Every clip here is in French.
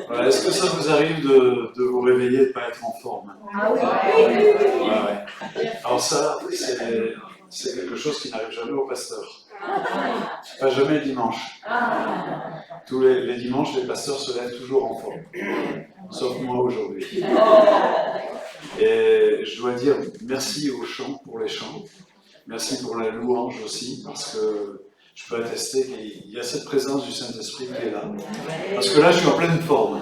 Voilà, est-ce que ça vous arrive de vous réveiller et de ne pas être en forme? Ah oui. Ouais. Alors ça, c'est quelque chose qui n'arrive jamais au pasteur. Pas jamais le dimanche. Tous les dimanches, les pasteurs se lèvent toujours en forme. Sauf moi aujourd'hui. Et je dois dire merci aux chants pour les chants. Merci pour la louange aussi, parce que je peux attester qu'il y a cette présence du Saint-Esprit qui est là. Parce que là, je suis en pleine forme.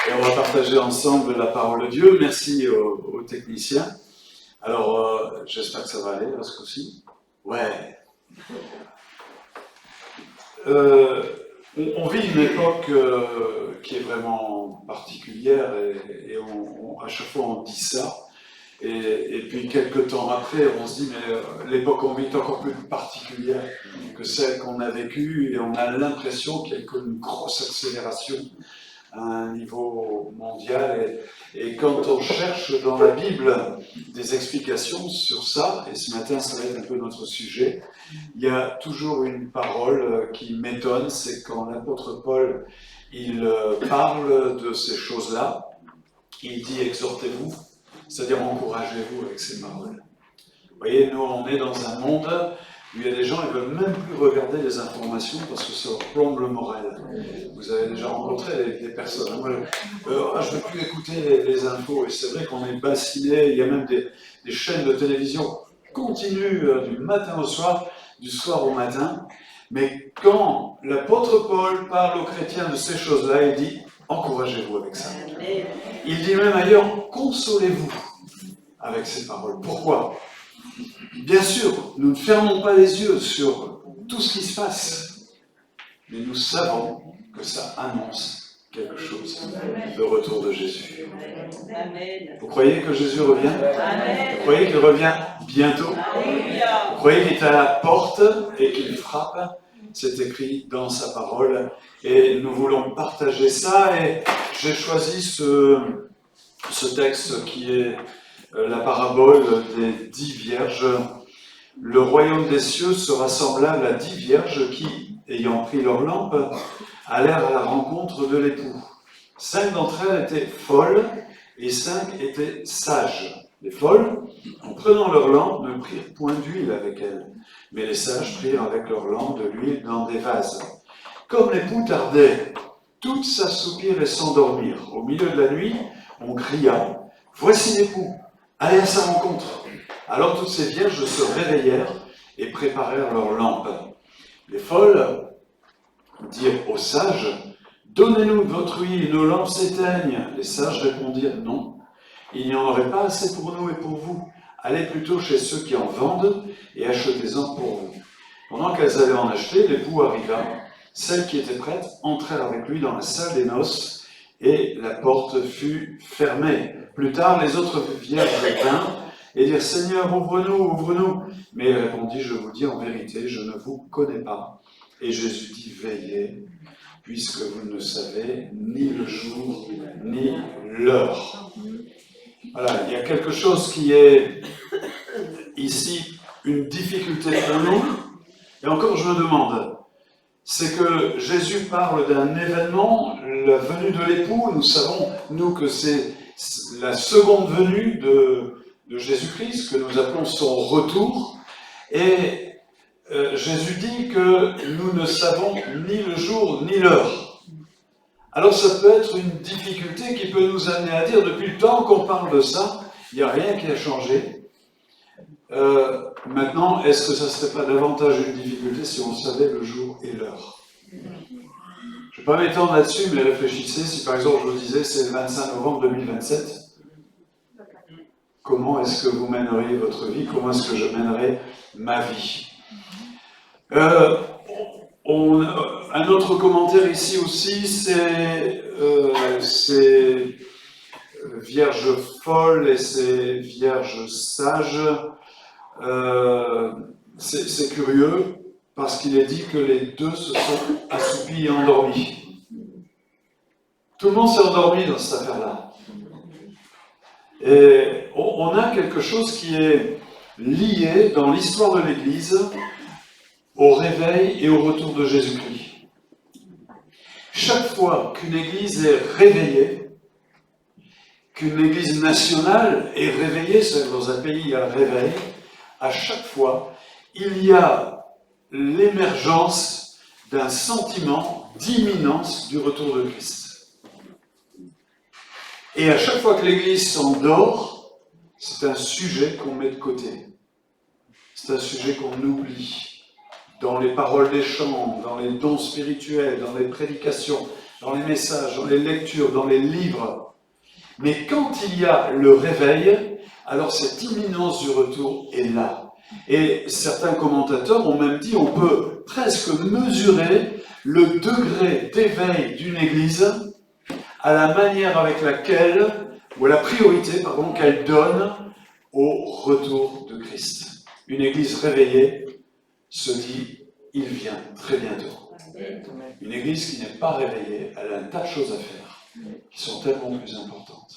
Et on va partager ensemble la parole de Dieu. Merci aux techniciens. Alors, j'espère que ça va aller, là, ce coup-ci. Ouais. On vit une époque qui est vraiment particulière et à chaque fois on dit ça. Et puis quelques temps après, on se dit mais l'époque qu'on vit est encore plus particulière que celle qu'on a vécue et on a l'impression qu'il y a une grosse accélération à un niveau mondial. Et quand on cherche dans la Bible des explications sur ça, et ce matin ça va être un peu notre sujet, il y a toujours une parole qui m'étonne, c'est quand l'apôtre Paul il parle de ces choses-là, il dit exhortez-vous, c'est-à-dire encouragez-vous avec ces paroles. Vous voyez, nous on est dans un monde où il y a des gens qui ne veulent même plus regarder les informations parce que ça leur plombe le moral. Vous avez déjà rencontré des personnes. Moi, je ne veux plus écouter les infos. Et c'est vrai qu'on est bassiné. Il y a même des chaînes de télévision continues du matin au soir, du soir au matin. Mais quand l'apôtre Paul parle aux chrétiens de ces choses-là, il dit encouragez-vous avec ça. Il dit même ailleurs consolez-vous avec ces paroles. Pourquoi ? Bien sûr, nous ne fermons pas les yeux sur tout ce qui se passe, mais nous savons que ça annonce quelque chose, le retour de Jésus. Vous croyez que Jésus revient ? Vous croyez qu'il revient bientôt ? Vous croyez qu'il est à la porte et qu'il frappe ? C'est écrit dans sa parole et nous voulons partager ça et j'ai choisi ce texte qui est la parabole des 10 vierges. Le royaume des cieux sera semblable à 10 vierges qui, ayant pris leur lampe, allèrent à la rencontre de l'époux. 5 d'entre elles étaient folles et 5 étaient sages. Les folles, en prenant leur lampe, ne prirent point d'huile avec elles, mais les sages prirent avec leur lampe de l'huile dans des vases. Comme l'époux tardait, toutes s'assoupirent et s'endormirent. Au milieu de la nuit, on cria « Voici l'époux, allez à sa rencontre !» Alors toutes ces vierges se réveillèrent et préparèrent leurs lampes. Les folles dirent aux sages « Donnez-nous de votre huile, nos lampes s'éteignent. » Les sages répondirent « Non, il n'y en aurait pas assez pour nous et pour vous. Allez plutôt chez ceux qui en vendent et achetez-en pour vous. » Pendant qu'elles allaient en acheter, l'époux arriva. Celles qui étaient prêtes entrèrent avec lui dans la salle des noces et la porte fut fermée. Plus tard, les autres vierges vinrent et dirent « Seigneur, ouvre-nous, ouvre-nous » Mais il répondit « Je vous dis en vérité, je ne vous connais pas. » Et Jésus dit « Veillez, puisque vous ne savez ni le jour, ni l'heure. » Voilà, il y a quelque chose qui est ici une difficulté pour nous. Et encore, je me demande, c'est que Jésus parle d'un événement, la venue de l'époux. Nous savons, nous, que c'est la seconde venue de Jésus-Christ, que nous appelons son retour. Et Jésus dit que nous ne savons ni le jour ni l'heure. Alors ça peut être une difficulté qui peut nous amener à dire, depuis le temps qu'on parle de ça, il n'y a rien qui a changé. Maintenant, est-ce que ça ne serait pas davantage une difficulté si on savait le jour et l'heure ? Je ne vais pas m'étendre là-dessus, mais réfléchissez, si par exemple je vous disais c'est le 25 novembre 2027, comment est-ce que vous mèneriez votre vie ? Comment est-ce que je mènerais ma vie ? Un autre commentaire ici aussi, c'est ces vierges folles et ces vierges sages. C'est curieux, parce qu'il est dit que les deux se sont assoupis et endormis. Tout le monde s'est endormi dans cette affaire-là. Et on a quelque chose qui est lié dans l'histoire de l'Église au réveil et au retour de Jésus-Christ. Chaque fois qu'une Église est réveillée, qu'une Église nationale est réveillée, c'est dans un pays il y a un réveil, à chaque fois, il y a l'émergence d'un sentiment d'imminence du retour de Christ. Et à chaque fois que l'Église s'endort, c'est un sujet qu'on met de côté. C'est un sujet qu'on oublie. Dans les paroles des chants, dans les dons spirituels, dans les prédications, dans les messages, dans les lectures, dans les livres. Mais quand il y a le réveil, alors cette imminence du retour est là. Et certains commentateurs ont même dit on peut presque mesurer le degré d'éveil d'une Église à la manière avec laquelle, ou à la priorité, pardon, qu'elle donne au retour de Christ. Une Église réveillée se dit, il vient très bientôt. Une Église qui n'est pas réveillée, elle a un tas de choses à faire, qui sont tellement plus importantes.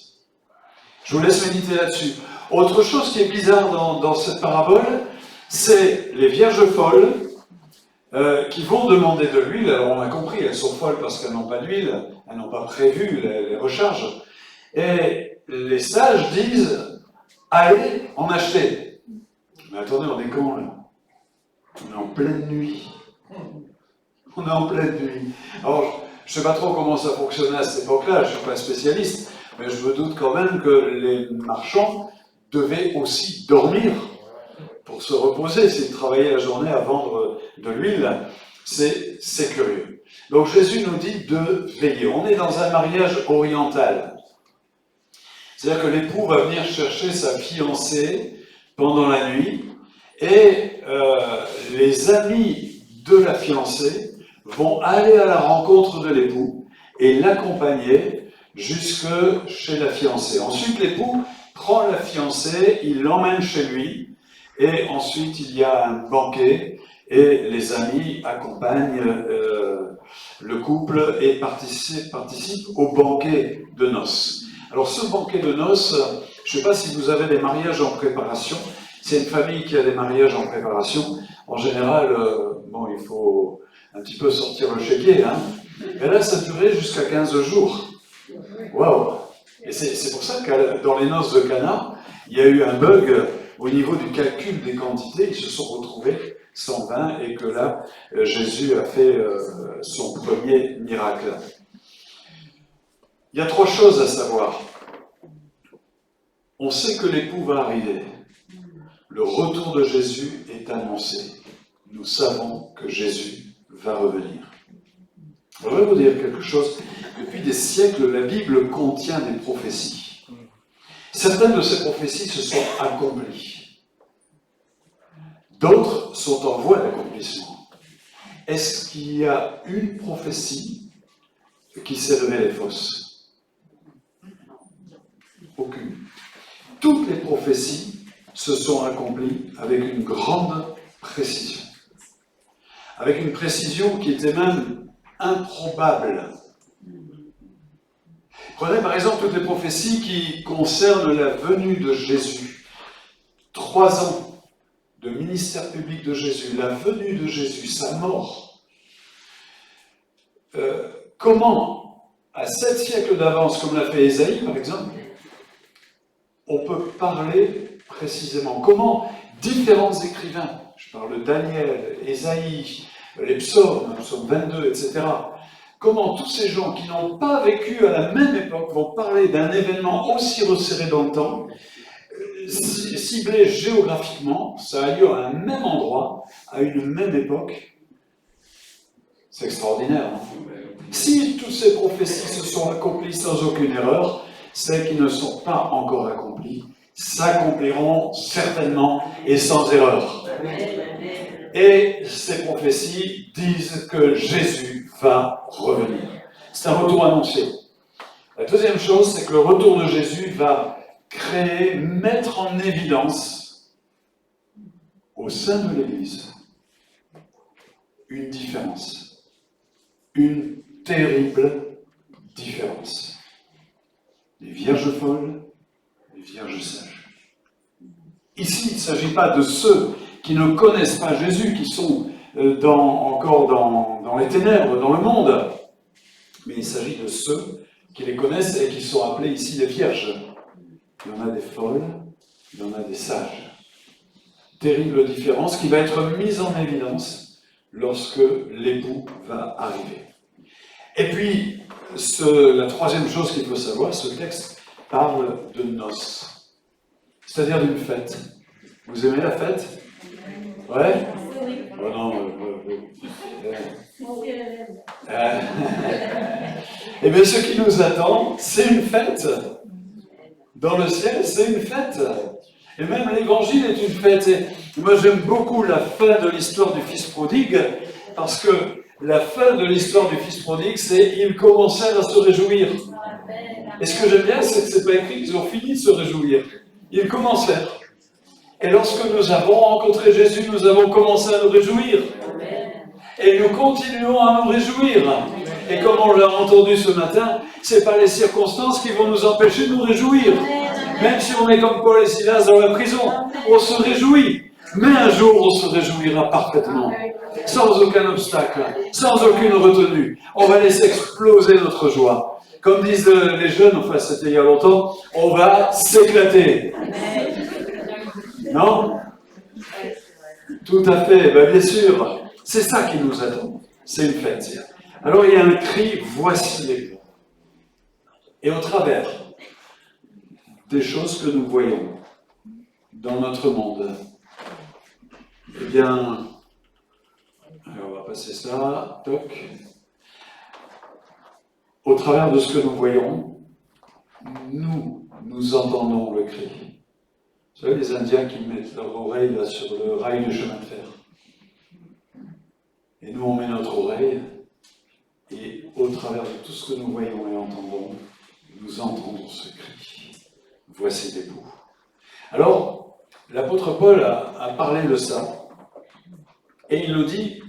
Je vous laisse méditer là-dessus. Autre chose qui est bizarre dans cette parabole, c'est les vierges folles qui vont demander de l'huile. Alors on a compris, elles sont folles parce qu'elles n'ont pas d'huile, elles n'ont pas prévu les recharges. Et les sages disent, allez en acheter. Mais attendez, on est quand là? On est en pleine nuit. On est en pleine nuit. Alors, je ne sais pas trop comment ça fonctionnait à cette époque-là, je ne suis pas spécialiste, mais je me doute quand même que les marchands devaient aussi dormir pour se reposer. S'ils travaillaient la journée à vendre de l'huile, c'est curieux. Donc Jésus nous dit de veiller. On est dans un mariage oriental. C'est-à-dire que l'époux va venir chercher sa fiancée pendant la nuit, et les amis de la fiancée vont aller à la rencontre de l'époux et l'accompagner jusque chez la fiancée. Ensuite, l'époux prend la fiancée, il l'emmène chez lui, et ensuite il y a un banquet, et les amis accompagnent le couple et participent au banquet de noces. Alors ce banquet de noces, je ne sais pas si vous avez des mariages en préparation. C'est une famille qui a des mariages en préparation. En général, bon, il faut un petit peu sortir le chéquier, hein. Et là, ça durait jusqu'à 15 jours. Waouh! Et c'est pour ça que dans les noces de Cana, il y a eu un bug au niveau du calcul des quantités. Ils se sont retrouvés sans vin et que là, Jésus a fait son premier miracle. Il y a 3 choses à savoir. On sait que l'époux va arriver. Le retour de Jésus est annoncé. Nous savons que Jésus va revenir. Je voudrais vous dire quelque chose. Depuis des siècles, la Bible contient des prophéties. Certaines de ces prophéties se sont accomplies. D'autres sont en voie d'accomplissement. Est-ce qu'il y a une prophétie qui s'est révélée fausse? Aucune. Toutes les prophéties se sont accomplies avec une grande précision. Avec une précision qui était même improbable. Prenez par exemple toutes les prophéties qui concernent la venue de Jésus. 3 ans de ministère public de Jésus, la venue de Jésus, sa mort. Comment, à 7 siècles d'avance, comme l'a fait Ésaïe par exemple, on peut parler précisément? Comment différents écrivains, je parle de Daniel, Ésaïe, les psaumes, psaume 22, etc., comment tous ces gens qui n'ont pas vécu à la même époque vont parler d'un événement aussi resserré dans le temps, ciblé géographiquement, ça a lieu à un même endroit, à une même époque. C'est extraordinaire, hein? Si toutes ces prophéties se sont accomplies sans aucune erreur, celles qui ne sont pas encore accomplies s'accompliront certainement et sans erreur. Et ces prophéties disent que Jésus va revenir. C'est un retour annoncé. La deuxième chose, c'est que le retour de Jésus va créer, mettre en évidence au sein de l'Église une différence. Une terrible différence. Les vierges folles, les les vierges sages. Ici, il ne s'agit pas de ceux qui ne connaissent pas Jésus, qui sont encore dans les ténèbres, dans le monde, mais il s'agit de ceux qui les connaissent et qui sont appelés ici les vierges. Il y en a des folles, il y en a des sages. Terrible différence qui va être mise en évidence lorsque l'époux va arriver. Et puis, la troisième chose qu'il faut savoir, ce texte parle de noces, c'est-à-dire d'une fête. Vous aimez la fête? Ouais? Oh non, Eh bien, ce qui nous attend, c'est une fête. Dans le ciel, c'est une fête. Et même l'évangile est une fête. Et moi, j'aime beaucoup la fin de l'histoire du fils prodigue, parce que la fin de l'histoire du fils prodigue, c'est ils commencèrent à se réjouir. Et ce que j'aime bien, c'est que c'est pas écrit qu'ils ont fini de se réjouir. Ils commencèrent. Et lorsque nous avons rencontré Jésus, nous avons commencé à nous réjouir. Et nous continuons à nous réjouir. Et comme on l'a entendu ce matin, ce n'est pas les circonstances qui vont nous empêcher de nous réjouir. Même si on est comme Paul et Silas dans la prison, on se réjouit. Mais un jour, on se réjouira parfaitement. Sans aucun obstacle, sans aucune retenue. On va laisser exploser notre joie. Comme disent les jeunes, enfin c'était il y a longtemps, on va s'éclater. Non? Tout à fait, bien sûr. C'est ça qui nous attend. C'est une fête. Alors il y a un cri, voici l'époux. Et au travers des choses que nous voyons dans notre monde, eh bien, alors on va passer ça, toc. Au travers de ce que nous voyons, nous entendons le cri. Vous savez, les Indiens qui mettent leur oreille là, sur le rail du chemin de fer. Et nous, on met notre oreille, et au travers de tout ce que nous voyons et entendons, nous entendons ce cri. Voici l'époux. Alors, l'apôtre Paul a parlé de ça, et il nous dit,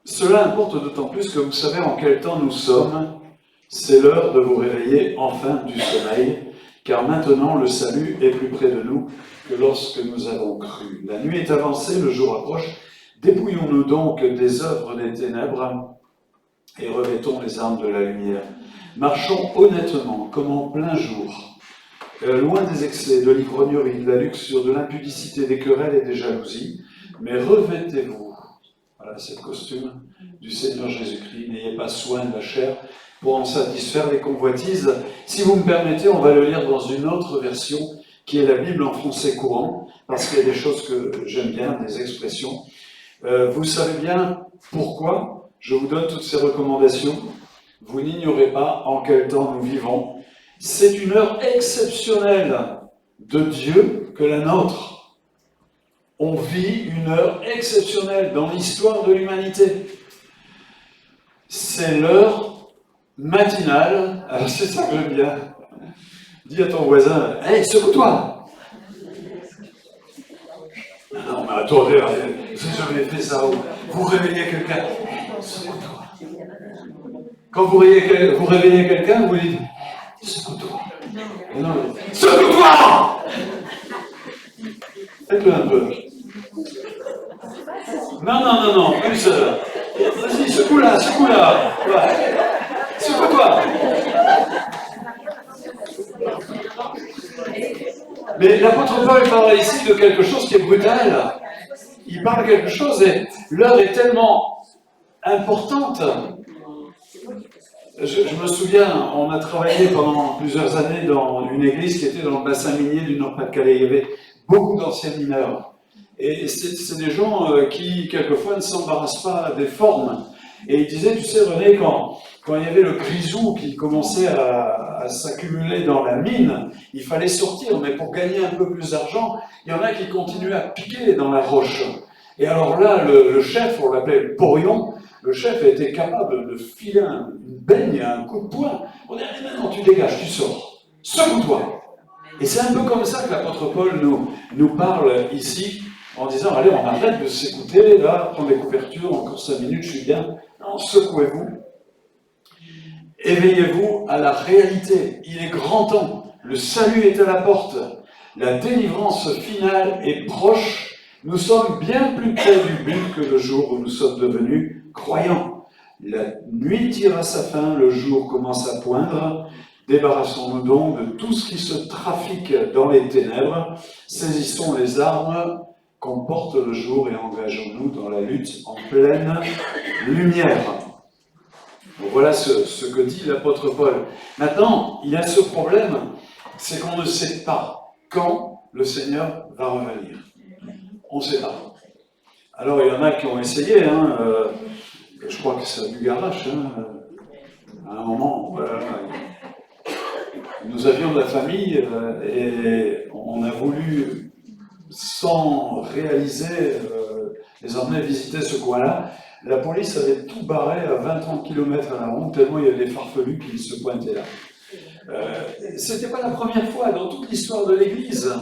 cela importe d'autant plus que vous savez en quel temps nous sommes, c'est l'heure de vous réveiller enfin du sommeil, car maintenant le salut est plus près de nous que lorsque nous avons cru. La nuit est avancée, le jour approche, dépouillons-nous donc des œuvres des ténèbres et revêtons les armes de la lumière. Marchons honnêtement, comme en plein jour, loin des excès, de l'ivrognerie, de la luxure, de l'impudicité, des querelles et des jalousies, mais revêtez-vous, voilà, c'est le costume du Seigneur Jésus-Christ, n'ayez pas soin de la chair pour en satisfaire les convoitises. Si vous me permettez, on va le lire dans une autre version, qui est la Bible en français courant, parce qu'il y a des choses que j'aime bien, des expressions. Vous savez bien pourquoi je vous donne toutes ces recommandations. Vous n'ignorez pas en quel temps nous vivons. C'est une heure exceptionnelle de Dieu que la nôtre. On vit une heure exceptionnelle dans l'histoire de l'humanité. C'est l'heure matinale. Alors c'est ça que j'aime bien. Dis à ton voisin, « Hey, secoue-toi !» Non, mais attendez, vous n'avez jamais fait ça. Vous réveillez quelqu'un, « Secoue-toi !» Quand vous réveillez quelqu'un, vous dites, « Secoue-toi !» Non, mais, « Secoue-toi !» Faites-le un peu. Non, plus. Vas-y, secoue-la. Ouais. Secoue-toi. Mais l'apôtre Paul parle ici de quelque chose qui est brutal. Il parle de quelque chose et l'heure est tellement importante. Je me souviens, on a travaillé pendant plusieurs années dans une église qui était dans le bassin minier du Nord-Pas-de-Calais. Il y avait beaucoup d'anciens mineurs. Et c'est des gens qui, quelquefois, ne s'embarrassent pas des formes. Et ils disaient, tu sais, René, quand il y avait le grisou qui commençait à s'accumuler dans la mine, il fallait sortir. Mais pour gagner un peu plus d'argent, il y en a qui continuaient à piquer dans la roche. Et alors là, le chef, on l'appelait le porion, le chef était capable de filer une baigne, un coup de poing. On dit, allez, maintenant, tu dégages, tu sors. Secoue-toi. Et c'est un peu comme ça que l'apôtre Paul nous parle ici, en disant, allez, on arrête de s'écouter, là, prendre les couvertures, encore 5 minutes, je suis bien. Non, secouez-vous. Éveillez-vous à la réalité. Il est grand temps Le salut est à la porte. La délivrance finale est proche. Nous sommes bien plus près du but que le jour où nous sommes devenus croyants. La nuit tire à sa fin, le jour commence à poindre. Débarrassons-nous donc de tout ce qui se trafique dans les ténèbres. Saisissons les armes qu'emporte le jour et engageons-nous dans la lutte en pleine lumière. Bon, voilà ce que dit l'apôtre Paul. Maintenant, il y a ce problème, c'est qu'on ne sait pas quand le Seigneur va revenir. On ne sait pas. Alors, il y en a qui ont essayé, je crois que c'est du garage, à un moment, voilà, nous avions de la famille et on a voulu, sans réaliser, les emmener visiter ce coin-là. La police avait tout barré à 20-30 km à la ronde, tellement il y avait des farfelus qui se pointaient là. C'était pas la première fois dans toute l'histoire de l'Église.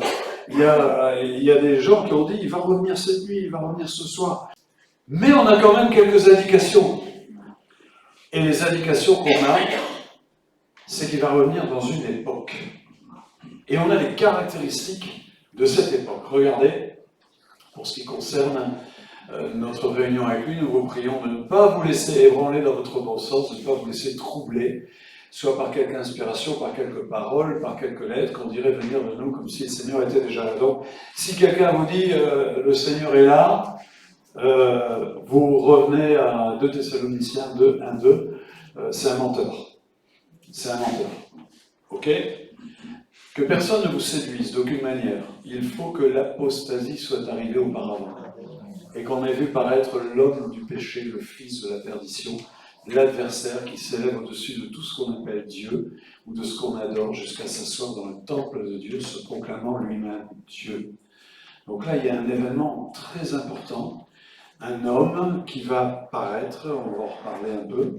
Il y a des gens qui ont dit « il va revenir cette nuit, il va revenir ce soir ». Mais on a quand même quelques indications. Et les indications qu'on a, c'est qu'il va revenir dans une époque. Et on a les caractéristiques de cette époque. Regardez, pour ce qui concerne notre réunion avec lui, nous vous prions de ne pas vous laisser ébranler dans votre bon sens, de ne pas vous laisser troubler, soit par quelque inspiration, par quelques paroles, par quelques lettres, qu'on dirait venir de nous comme si le Seigneur était déjà là. Donc, si quelqu'un vous dit le Seigneur est là, vous revenez à 2 Thessaloniciens 2, 1, 2, c'est un menteur. C'est un menteur. Ok ? Que personne ne vous séduise d'aucune manière. Il faut que l'apostasie soit arrivée auparavant. Et qu'on ait vu paraître l'homme du péché, le fils de la perdition, l'adversaire qui s'élève au-dessus de tout ce qu'on appelle Dieu, ou de ce qu'on adore, jusqu'à s'asseoir dans le temple de Dieu, se proclamant lui-même Dieu. Donc là, il y a un événement très important, un homme qui va paraître, on va en reparler un peu,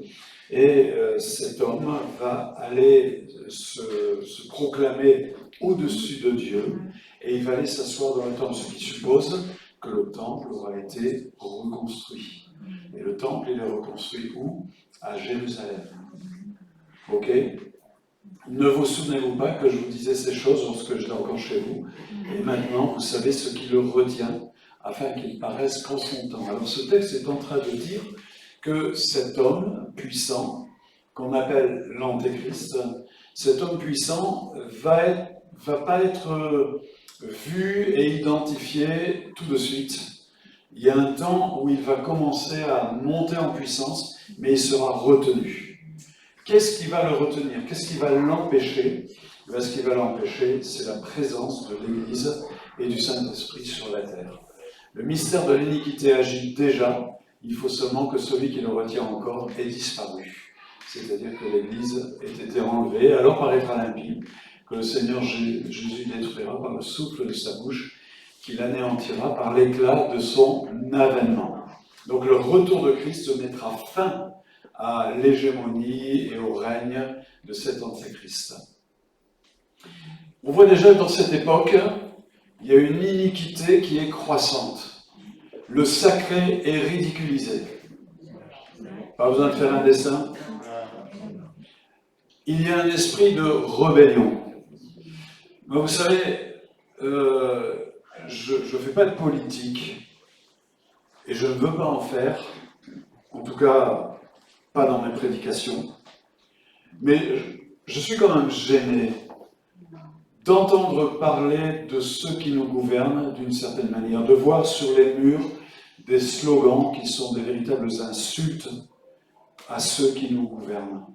et cet homme va aller se proclamer au-dessus de Dieu, et il va aller s'asseoir dans le temple, ce qui suppose que le temple aura été reconstruit. Et le temple, il est reconstruit où ? À Jérusalem. Ok ? Ne vous souvenez-vous pas que je vous disais ces choses lorsque j'étais encore chez vous ? Et maintenant, vous savez ce qui le retient, afin qu'il paraisse qu'en son temps. Alors ce texte est en train de dire que cet homme puissant, qu'on appelle l'Antéchrist, cet homme puissant va pas être vu et identifié tout de suite. Il y a un temps où il va commencer à monter en puissance, mais il sera retenu. Qu'est-ce qui va le retenir ? Qu'est-ce qui va l'empêcher ? Ce qui va l'empêcher, c'est la présence de l'Église et du Saint-Esprit sur la terre. Le mystère de l'iniquité agit déjà, il faut seulement que celui qui le retient encore ait disparu. C'est-à-dire que l'Église ait été enlevée, alors paraîtra l'impie, que le Seigneur Jésus détruira par le souffle de sa bouche, qu'il anéantira par l'éclat de son avènement. Donc le retour de Christ mettra fin à l'hégémonie et au règne de cet Antéchrist. On voit déjà dans cette époque, il y a une iniquité qui est croissante. Le sacré est ridiculisé. Pas besoin de faire un dessin. Il y a un esprit de rébellion. Mais vous savez, je ne fais pas de politique et je ne veux pas en faire, en tout cas pas dans mes prédications, mais je suis quand même gêné d'entendre parler de ceux qui nous gouvernent d'une certaine manière, de voir sur les murs des slogans qui sont des véritables insultes à ceux qui nous gouvernent.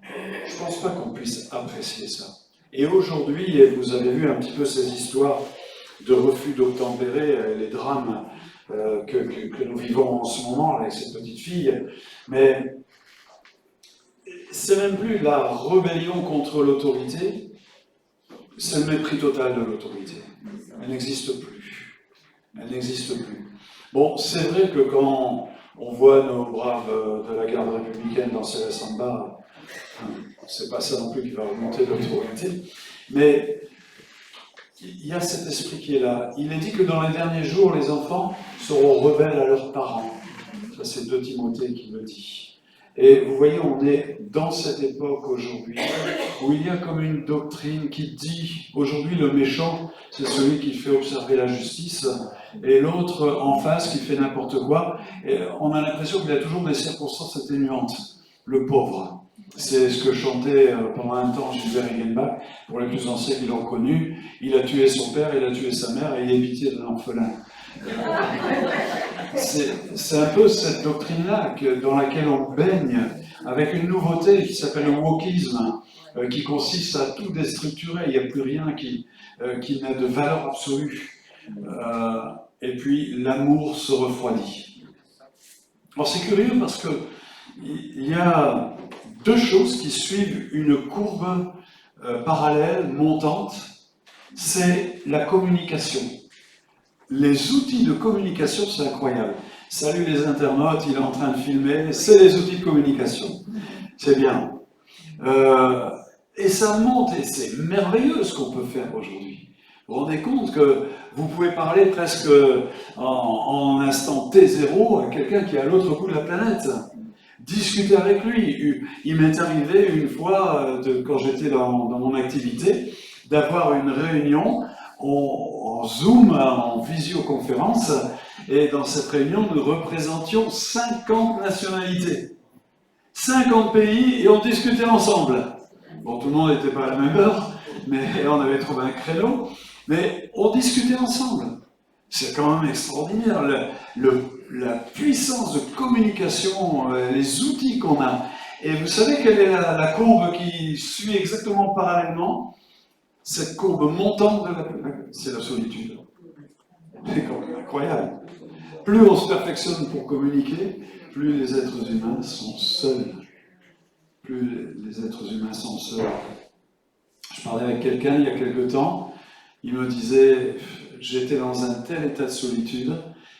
Je ne pense pas qu'on puisse apprécier ça. Et aujourd'hui, vous avez vu un petit peu ces histoires de refus d'obtempérer, les drames que nous vivons en ce moment avec ces petites filles, mais c'est même plus la rébellion contre l'autorité, c'est le mépris total de l'autorité. Elle n'existe plus. Elle n'existe plus. Bon, c'est vrai que quand on voit nos braves de la garde républicaine danser la samba, c'est pas ça non plus qui va remonter l'autorité, mais il y a cet esprit qui est là. Il est dit que dans les derniers jours, les enfants seront rebelles à leurs parents. Ça, c'est 2 Timothée qui le dit. Et vous voyez, on est dans cette époque aujourd'hui où il y a comme une doctrine qui dit, aujourd'hui le méchant, c'est celui qui fait observer la justice, et l'autre en face qui fait n'importe quoi. Et on a l'impression qu'il y a toujours des circonstances atténuantes. Le pauvre, c'est ce que chantait pendant un temps Gilbert Egenbach, pour les plus anciens qui l'ont connu. Il a tué son père, il a tué sa mère, et il a pitié de l'orphelin. C'est un peu cette doctrine-là dans laquelle on baigne, avec une nouveauté qui s'appelle le wokisme, qui consiste à tout déstructurer. Il n'y a plus rien qui n'a de valeur absolue. Et puis l'amour se refroidit. Alors c'est curieux parce que il y a deux choses qui suivent une courbe parallèle, montante. C'est la communication. Les outils de communication, c'est incroyable. Salut les internautes, il est en train de filmer, c'est les outils de communication. C'est bien. Et ça monte, et c'est merveilleux ce qu'on peut faire aujourd'hui. Vous vous rendez compte que vous pouvez parler presque en instant T0 à quelqu'un qui est à l'autre bout de la planète. Discuter avec lui. Il m'est arrivé une fois, quand j'étais dans mon activité, d'avoir une réunion en Zoom, en visioconférence, et dans cette réunion, nous représentions 50 nationalités. 50 pays, et on discutait ensemble. Bon, tout le monde n'était pas à la même heure, mais on avait trouvé un créneau, mais on discutait ensemble. C'est quand même extraordinaire, la puissance de communication, les outils qu'on a. Et vous savez quelle est la courbe qui suit exactement parallèlement? Cette courbe montante, c'est la solitude. C'est quand même incroyable. Plus on se perfectionne pour communiquer, plus les êtres humains sont seuls. Plus les êtres humains sont seuls. Je parlais avec quelqu'un il y a quelque temps, il me disait, j'étais dans un tel état de solitude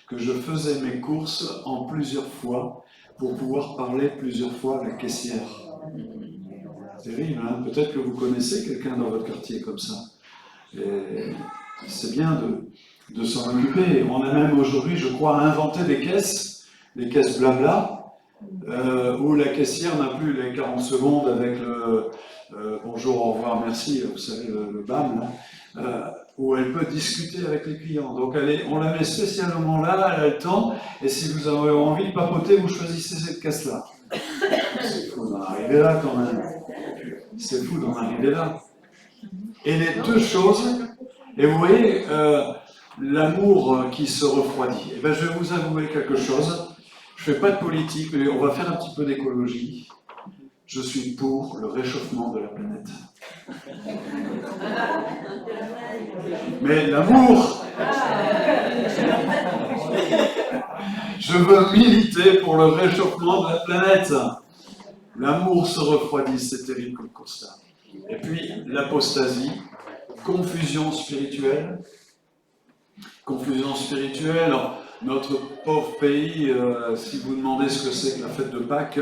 que je faisais mes courses en plusieurs fois pour pouvoir parler plusieurs fois à la caissière. Terrible, hein? Peut-être que vous connaissez quelqu'un dans votre quartier comme ça. Et c'est bien de s'en occuper. On a même aujourd'hui, je crois, inventé des caisses blabla, où la caissière n'a plus les 40 secondes avec le bonjour, au revoir, merci, vous savez, le BAM, là, où elle peut discuter avec les clients. Donc on la met spécialement là, elle a le temps, et si vous avez envie de papoter, vous choisissez cette caisse-là. C'est fou d'en arriver là quand même. C'est fou d'en arriver là. Et les deux choses, et vous voyez, l'amour qui se refroidit. Et bien, je vais vous avouer quelque chose. Je ne fais pas de politique, mais on va faire un petit peu d'écologie. Je suis pour le réchauffement de la planète. Mais l'amour, je veux militer pour le réchauffement de la planète. L'amour se refroidit, c'est terrible comme constat. Et puis l'apostasie, confusion spirituelle. Confusion spirituelle, notre pauvre pays, si vous demandez ce que c'est que la fête de Pâques,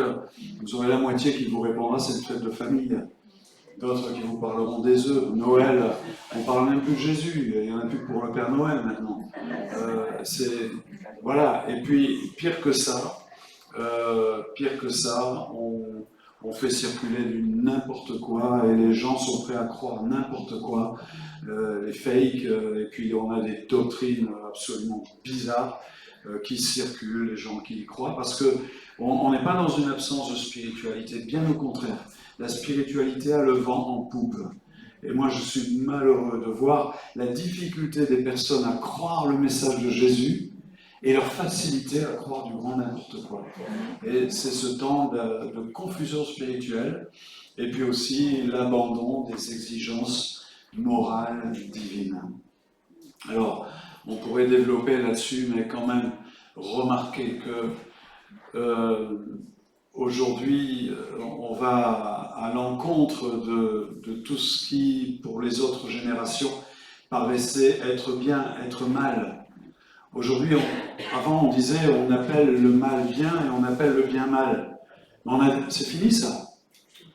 vous aurez la moitié qui vous répondra c'est une fête de famille. D'autres qui vous parleront des œufs. Noël, on ne parle même plus de Jésus, il n'y en a plus que pour le Père Noël maintenant. Voilà, et puis pire que ça, on fait circuler du n'importe quoi et les gens sont prêts à croire n'importe quoi, les fakes, et puis on a des doctrines absolument bizarres qui circulent, les gens qui y croient, parce qu'on n'est pas dans une absence de spiritualité, bien au contraire. La spiritualité a le vent en poupe. Et moi, je suis malheureux de voir la difficulté des personnes à croire le message de Jésus et leur facilité à croire du grand n'importe quoi. Et c'est ce temps de confusion spirituelle, et puis aussi l'abandon des exigences morales divines. Alors, on pourrait développer là-dessus, mais quand même remarquer que aujourd'hui, on va à l'encontre de tout ce qui, pour les autres générations, paraissait être bien, être mal. Aujourd'hui, avant on disait on appelle le mal bien et on appelle le bien mal. C'est fini ça.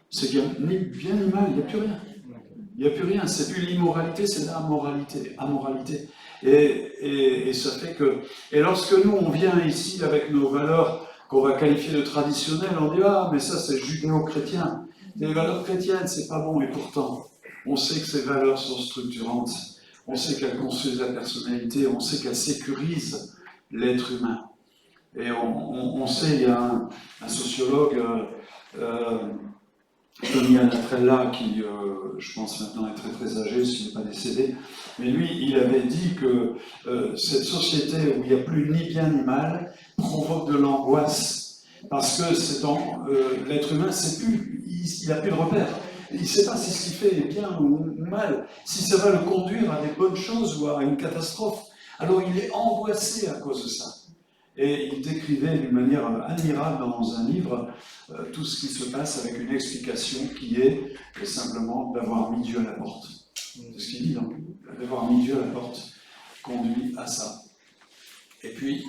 C'est ni bien ni mal, il n'y a plus rien. Il n'y a plus rien, c'est plus l'immoralité, c'est amoralité. Et ça fait que... Et lorsque nous, on vient ici avec nos valeurs qu'on va qualifier de traditionnelles, on dit « Ah, mais ça c'est judéo-chrétien, les valeurs chrétiennes, c'est pas bon », et pourtant, on sait que ces valeurs sont structurantes, on sait qu'elles construisent la personnalité, on sait qu'elles sécurisent l'être humain. Et on sait, il y a un sociologue, Tony Anatrella, qui, je pense maintenant est très très âgé, s'il n'est pas décédé, mais lui, il avait dit que cette société où il n'y a plus ni bien ni mal provoque de l'angoisse, parce que l'être humain sait plus, il n'a plus de repère. Il ne sait pas si ce qu'il fait est bien ou mal, si ça va le conduire à des bonnes choses ou à une catastrophe. Alors il est angoissé à cause de ça. Et il décrivait d'une manière admirable dans un livre tout ce qui se passe avec une explication qui est simplement d'avoir mis Dieu à la porte. C'est ce qu'il dit, donc. D'avoir mis Dieu à la porte conduit à ça. Et puis,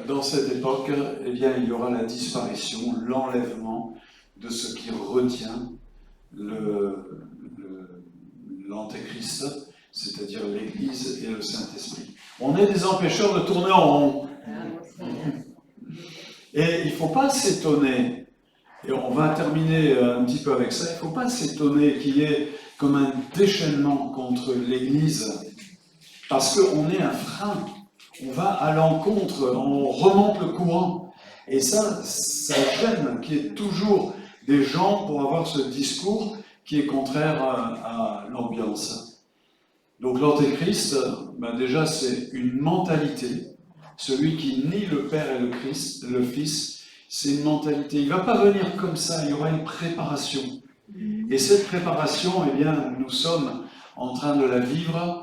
dans cette époque, eh bien, il y aura la disparition, l'enlèvement de ce qui retient l'Antéchrist, c'est-à-dire l'Église et le Saint-Esprit. On est des empêcheurs de tourner en rond. Et il ne faut pas s'étonner, et on va terminer un petit peu avec ça, il ne faut pas s'étonner qu'il y ait comme un déchaînement contre l'Église, parce qu'on est un frein, on va à l'encontre, on remonte le courant, et ça gêne qu'il y ait toujours des gens pour avoir ce discours qui est contraire à l'ambiance. Donc l'Antéchrist, ben déjà c'est une mentalité. Celui qui nie le Père et le Fils, c'est une mentalité. Il ne va pas venir comme ça, il y aura une préparation. Et cette préparation, eh bien, nous sommes en train de la vivre.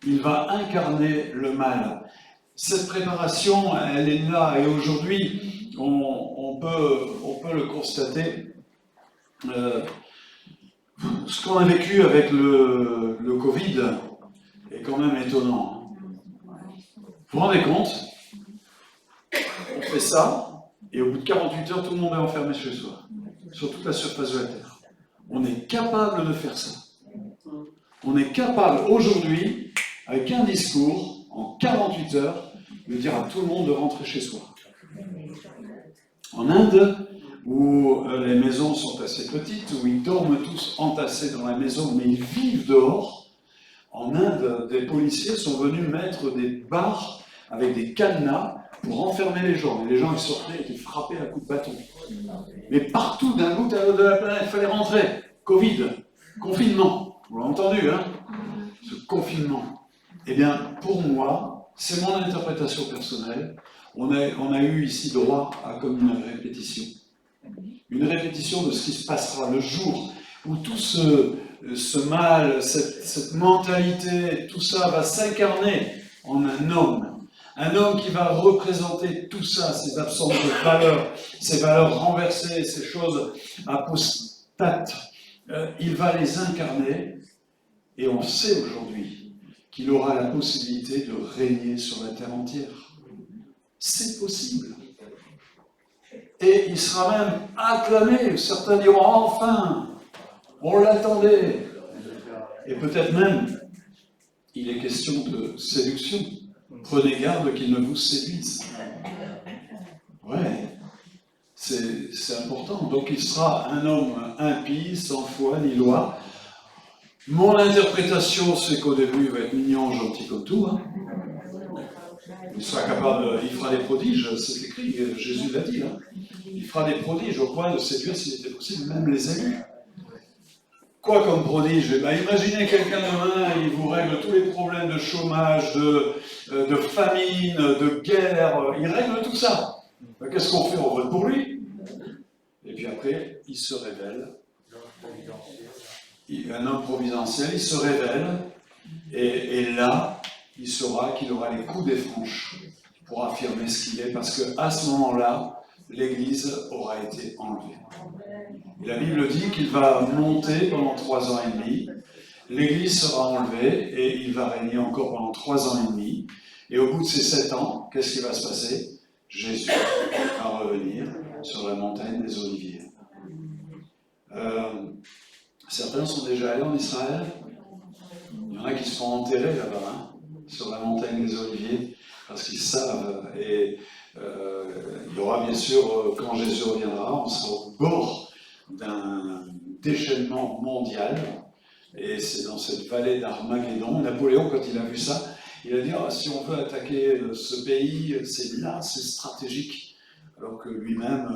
Il va incarner le mal. Cette préparation, elle est là. Et aujourd'hui, on peut le constater. Ce qu'on a vécu avec le Covid est quand même étonnant. Vous vous rendez compte ? On fait ça, et au bout de 48 heures, tout le monde est enfermé chez soi, sur toute la surface de la Terre. On est capable de faire ça. On est capable aujourd'hui, avec un discours, en 48 heures, de dire à tout le monde de rentrer chez soi. En Inde, où les maisons sont assez petites, où ils dorment tous entassés dans la maison, mais ils vivent dehors, en Inde, des policiers sont venus mettre des barres avec des cadenas pour enfermer les gens. Et les gens, ils sortaient, étaient frappés à coups de bâton. Mais partout, d'un bout à l'autre de la planète, il fallait rentrer. Covid, confinement. Vous l'avez entendu, hein ? Ce confinement. Eh bien, pour moi, c'est mon interprétation personnelle. On a eu ici droit à comme une répétition. Une répétition de ce qui se passera le jour où tout ce mal, cette mentalité, tout ça va s'incarner en un homme. Un homme qui va représenter tout ça, ces absences de valeurs, ces valeurs renversées, ces choses apostates. Il va les incarner, et on sait aujourd'hui qu'il aura la possibilité de régner sur la terre entière. C'est possible. Et il sera même acclamé. Certains diront « Enfin, on l'attendait ». Et peut-être même, il est question de séduction. Prenez garde qu'il ne vous séduise. Ouais, c'est important. Donc il sera un homme impie, sans foi ni loi. Mon interprétation, c'est qu'au début, il va être mignon, gentil comme tout. Hein. Il sera capable, il fera des prodiges, c'est écrit, Jésus l'a dit. Hein. Il fera des prodiges au point de séduire, s'il était possible, même les élus. Quoi comme prodige ? Eh bien, imaginez quelqu'un demain, il vous règle tous les problèmes de chômage, de famine, de guerre, il règle tout ça. Ben, qu'est-ce qu'on fait ? On vote pour lui. Et puis après, il se révèle. Un homme providentiel, il se révèle, et là, il saura qu'il aura les coups des franches pour affirmer ce qu'il est, parce qu'à ce moment-là, l'Église aura été enlevée. Et la Bible dit qu'il va monter pendant 3 ans et demi, l'Église sera enlevée, et il va régner encore pendant 3 ans et demi, et au bout de ces 7 ans, qu'est-ce qui va se passer ? Jésus va revenir sur la montagne des Oliviers. Certains sont déjà allés en Israël. Il y en a qui se font enterrer là-bas, hein, sur la montagne des Oliviers, parce qu'ils savent, et Il y aura bien sûr, quand Jésus reviendra, on sera au bord d'un déchaînement mondial, et c'est dans cette vallée d'Armageddon. Napoléon, quand il a vu ça, il a dit « si on veut attaquer ce pays, c'est là, c'est stratégique », alors que lui-même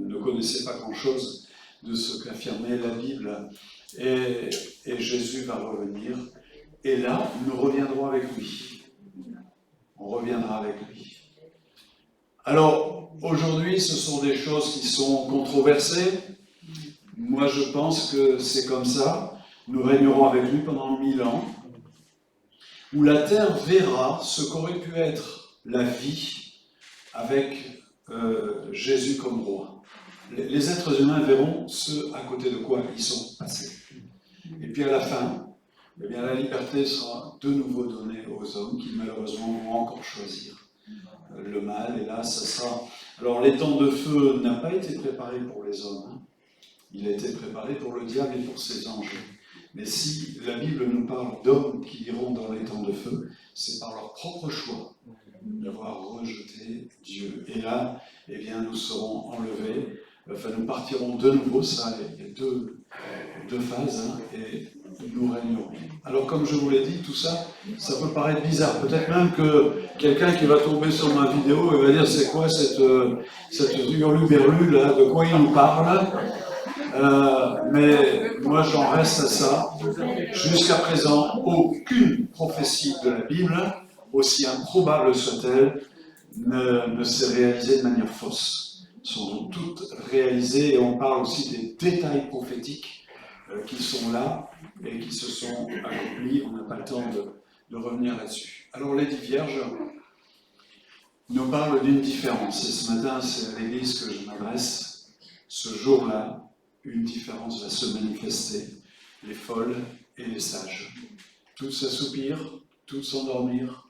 ne connaissait pas grand-chose de ce qu'affirmait la Bible. Et Jésus va revenir, et là, nous reviendrons avec lui. On reviendra avec lui. Alors, aujourd'hui, ce sont des choses qui sont controversées. Moi, je pense que c'est comme ça. Nous régnerons avec lui pendant 1000 ans, où la terre verra ce qu'aurait pu être la vie avec Jésus comme roi. Les êtres humains verront ce à côté de quoi ils sont passés. Et puis à la fin, eh bien, la liberté sera de nouveau donnée aux hommes qui malheureusement vont encore choisir le mal. Et là, ça sera... Alors l'étang de feu n'a pas été préparé pour les hommes, hein. Il a été préparé pour le diable et pour ses anges. Mais si la Bible nous parle d'hommes qui iront dans l'étang de feu, c'est par leur propre choix d'avoir rejeté Dieu. Et là, eh bien, nous serons enlevés, enfin nous partirons de nouveau, ça, il y a deux phases, hein, et nous régnerons. Alors comme je vous l'ai dit, tout ça, ça peut paraître bizarre. Peut-être même que quelqu'un qui va tomber sur ma vidéo et va dire c'est quoi cette hurluberlu là, de quoi il nous parle? Mais moi j'en reste à ça. Jusqu'à présent, aucune prophétie de la Bible, aussi improbable soit-elle, ne s'est réalisée de manière fausse. Elles sont toutes réalisées, et on parle aussi des détails prophétiques qui sont là et qui se sont accomplis. On n'a pas le temps de revenir là-dessus. Alors les 10 vierges nous parlent d'une différence, et ce matin c'est à l'église que je m'adresse. Ce jour-là, une différence va se manifester, les folles et les sages. Toutes s'assoupirent, toutes s'endormirent,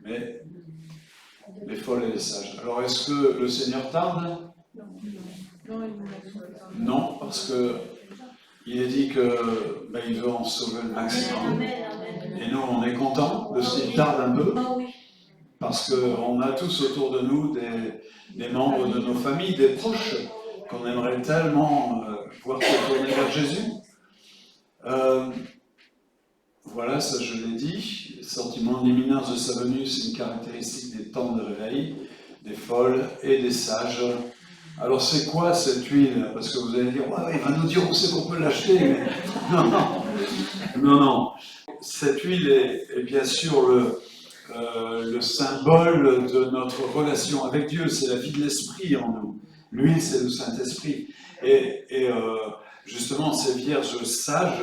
mais les folles et les sages. Alors est-ce que le Seigneur tarde? Non, parce que il est dit qu'il veut en sauver le maximum. Et nous, on est contents de ce qu'il tarde un peu, parce qu'on a tous autour de nous des membres de nos familles, des proches, qu'on aimerait tellement voir se tourner vers Jésus. Voilà, ça je l'ai dit. Le sentiment d'imminence de sa venue, c'est une caractéristique des temps de réveil, des folles et des sages. Alors c'est quoi cette huile? Parce que vous allez dire, ouais, il va nous dire où c'est qu'on peut l'acheter, mais non. Cette huile est bien sûr le symbole de notre relation avec Dieu, c'est la vie de l'Esprit en nous. L'huile, c'est le Saint-Esprit. Et justement, ces vierges sages,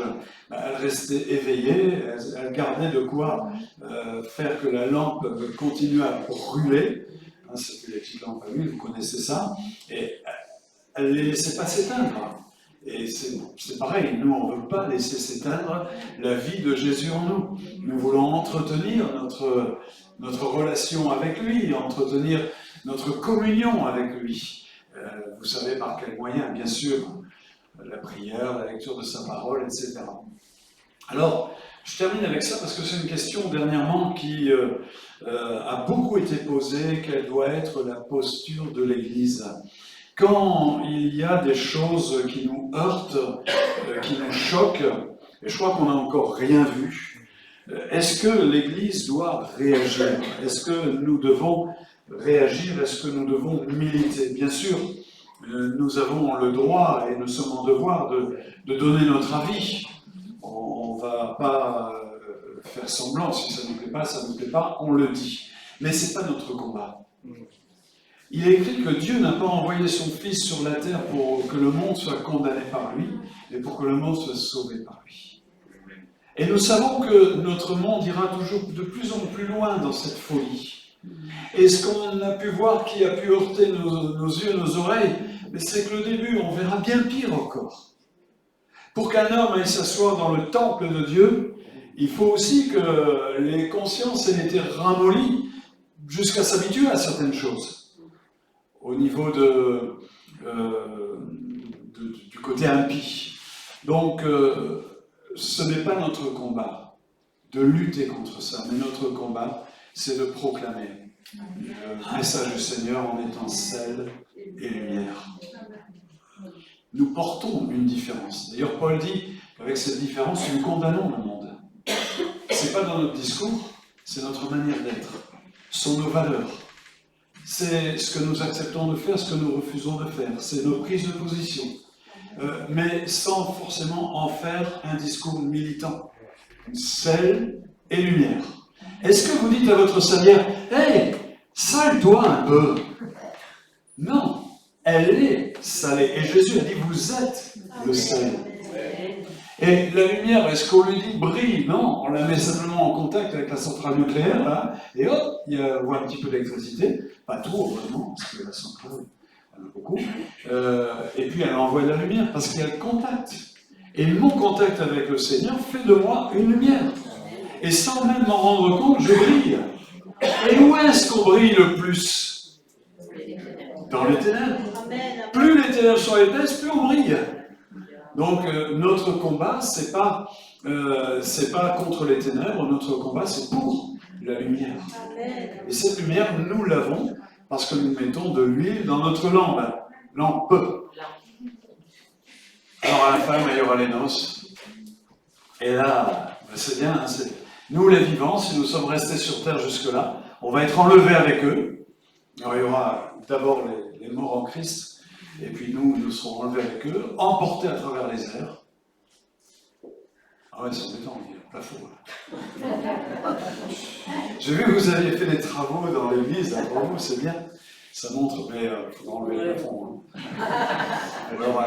elles restaient éveillées, elles gardaient de quoi faire que la lampe continue à brûler. Hein, c'était les petites lampes à huile, vous connaissez ça. Et elles ne les laissaient pas s'éteindre. Et c'est pareil, nous, on ne veut pas laisser s'éteindre la vie de Jésus en nous. Nous voulons entretenir notre relation avec lui, entretenir notre communion avec lui. Vous savez par quels moyens, bien sûr, la prière, la lecture de sa parole, etc. Alors, je termine avec ça parce que c'est une question dernièrement qui a beaucoup été posée, quelle doit être la posture de l'Église. Quand il y a des choses qui nous heurtent, qui nous choquent, et je crois qu'on n'a encore rien vu, est-ce que l'Église doit réagir? Est-ce que nous devons réagir? Est-ce que nous devons militer? Bien sûr, nous avons le droit et nous sommes en devoir de donner notre avis. On ne va pas faire semblant, si ça ne nous plaît pas, ça ne nous plaît pas, on le dit. Mais ce n'est pas notre combat. Il est écrit que Dieu n'a pas envoyé son Fils sur la terre pour que le monde soit condamné par lui, mais pour que le monde soit sauvé par lui. Et nous savons que notre monde ira toujours de plus en plus loin dans cette folie. Et ce qu'on a pu voir qui a pu heurter nos yeux, nos oreilles, c'est que le début, on verra bien pire encore. Pour qu'un homme aille s'asseoir dans le temple de Dieu, il faut aussi que les consciences aient été ramollies jusqu'à s'habituer à certaines choses. Au niveau du côté impie. Donc, ce n'est pas notre combat de lutter contre ça, mais notre combat, c'est de proclamer le message du Seigneur en étant sel et lumière. Nous portons une différence. D'ailleurs, Paul dit qu'avec cette différence, nous condamnons le monde. Ce n'est pas dans notre discours, c'est notre manière d'être. Ce sont nos valeurs. C'est ce que nous acceptons de faire, ce que nous refusons de faire. C'est nos prises de position. Mais sans forcément en faire un discours militant. Sel et lumière. Est-ce que vous dites à votre salière, « Hey, sale-toi un peu !» Non, elle est salée. Et Jésus a dit, « Vous êtes le sel. » Et la lumière, est-ce qu'on lui dit brille? Non, on la met simplement en contact avec la centrale nucléaire, là, et hop, il y a un petit peu d'électricité. Pas tout, heureusement, parce que la centrale, elle en a beaucoup. Et puis elle envoie de la lumière, parce qu'il y a le contact. Et mon contact avec le Seigneur fait de moi une lumière. Et sans même m'en rendre compte, je brille. Et où est-ce qu'on brille le plus? Dans les ténèbres. Plus les ténèbres sont épaisses, plus on brille. Donc notre combat, c'est pas contre les ténèbres, notre combat c'est pour la lumière. Et cette lumière, nous l'avons parce que nous mettons de l'huile dans notre lampe. Lampe. Alors à la fin, il y aura les noces. Et là, c'est bien, hein, nous les vivants, si nous sommes restés sur terre jusque-là, on va être enlevés avec eux. Alors il y aura d'abord les morts en Christ. Et puis nous serons enlevés avec eux, emportés à travers les airs. Ah ouais, c'est embêtant, il y a le plafond. J'ai vu que vous aviez fait des travaux dans l'église, pour vous, c'est bien. Ça montre, mais il faut enlever le plafond. Hein. Alors,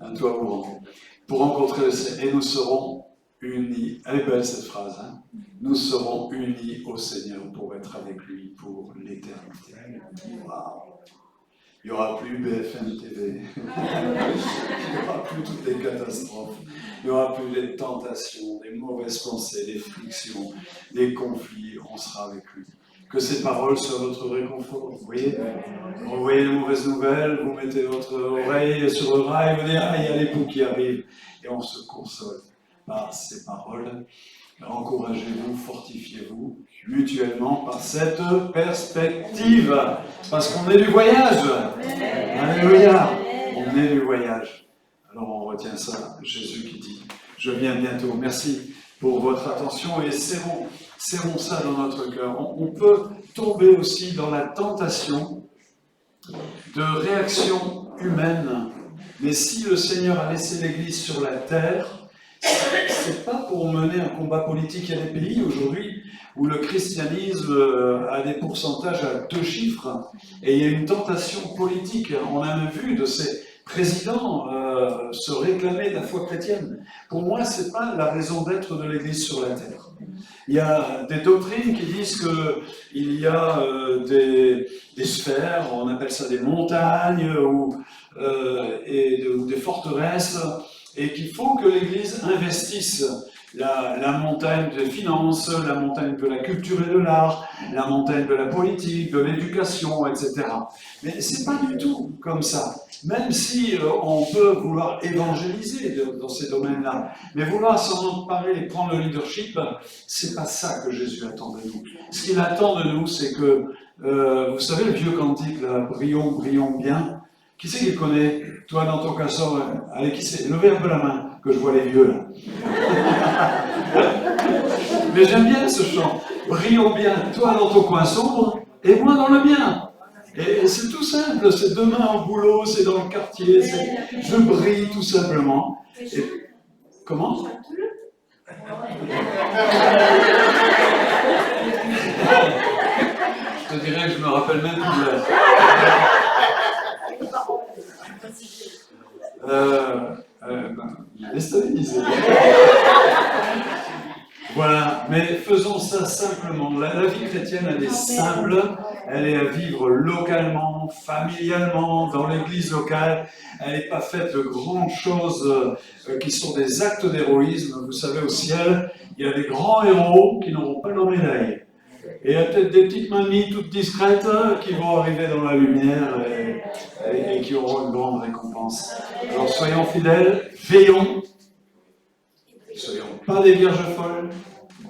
un toit ouvrant. Pour rencontrer le Seigneur, et nous serons unis. Elle est belle cette phrase, hein. Nous serons unis au Seigneur pour être avec lui pour l'éternité. Waouh! Il n'y aura plus BFM TV, il n'y aura plus toutes les catastrophes, il n'y aura plus les tentations, les mauvaises pensées, les frictions, les conflits, on sera avec lui. Que ces paroles soient votre réconfort, vous voyez les mauvaises nouvelles, vous mettez votre oreille sur le rail, vous dites « Ah, il y a l'époux qui arrive » et on se console par ces paroles. Encouragez-vous, fortifiez-vous mutuellement par cette perspective. Parce qu'on est du voyage. Alléluia. On est du voyage. Alors on retient ça, Jésus qui dit, je viens bientôt. Merci pour votre attention et serrons ça dans notre cœur. On peut tomber aussi dans la tentation de réaction humaine. Mais si le Seigneur a laissé l'Église sur la terre, c'est pas pour mener un combat politique. Il y a des pays aujourd'hui où le christianisme a des pourcentages à 2 chiffres et il y a une tentation politique. On a même vu de ces présidents se réclamer de la foi chrétienne. Pour moi, c'est pas la raison d'être de l'Église sur la terre. Il y a des doctrines qui disent qu'il y a des sphères, on appelle ça des montagnes ou des forteresses, et qu'il faut que l'Église investisse la montagne des finances, la montagne de la culture et de l'art, la montagne de la politique, de l'éducation, etc. Mais c'est pas du tout comme ça. Même si on peut vouloir évangéliser dans ces domaines-là, mais vouloir s'en emparer et prendre le leadership, c'est pas ça que Jésus attend de nous. Ce qu'il attend de nous, c'est que, vous savez le vieux cantique, là, brillons, brillons bien. Qui c'est qui connaît? Toi, dans ton castor, allez, qui c'est? Levez un peu la main, que je vois les vieux, là. Mais j'aime bien ce chant. Brillons bien, toi dans ton coin sombre, et moi dans le mien. Et c'est tout simple, c'est demain au boulot, c'est dans le quartier, je brille tout simplement. Et... Comment? Je te dirais que je me rappelle même plus de l'heure. Déstabilisé. Voilà, mais faisons ça simplement. La vie chrétienne, elle est simple, elle est à vivre localement, familialement, dans l'église locale. Elle n'est pas faite de grandes choses qui sont des actes d'héroïsme. Vous savez, au ciel, il y a des grands héros qui n'auront pas leur médaille. Et il y a peut-être des petites mamies toutes discrètes qui vont arriver dans la lumière et qui auront une grande récompense. Alors soyons fidèles, veillons. Ne soyons pas des vierges folles.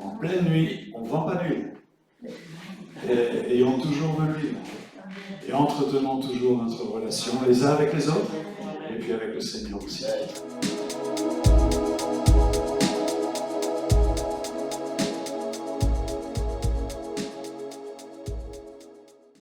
En pleine nuit, on ne vend pas d'huile. et ayons toujours de l'huile. Et entretenons toujours notre relation les uns avec les autres, et puis avec le Seigneur aussi.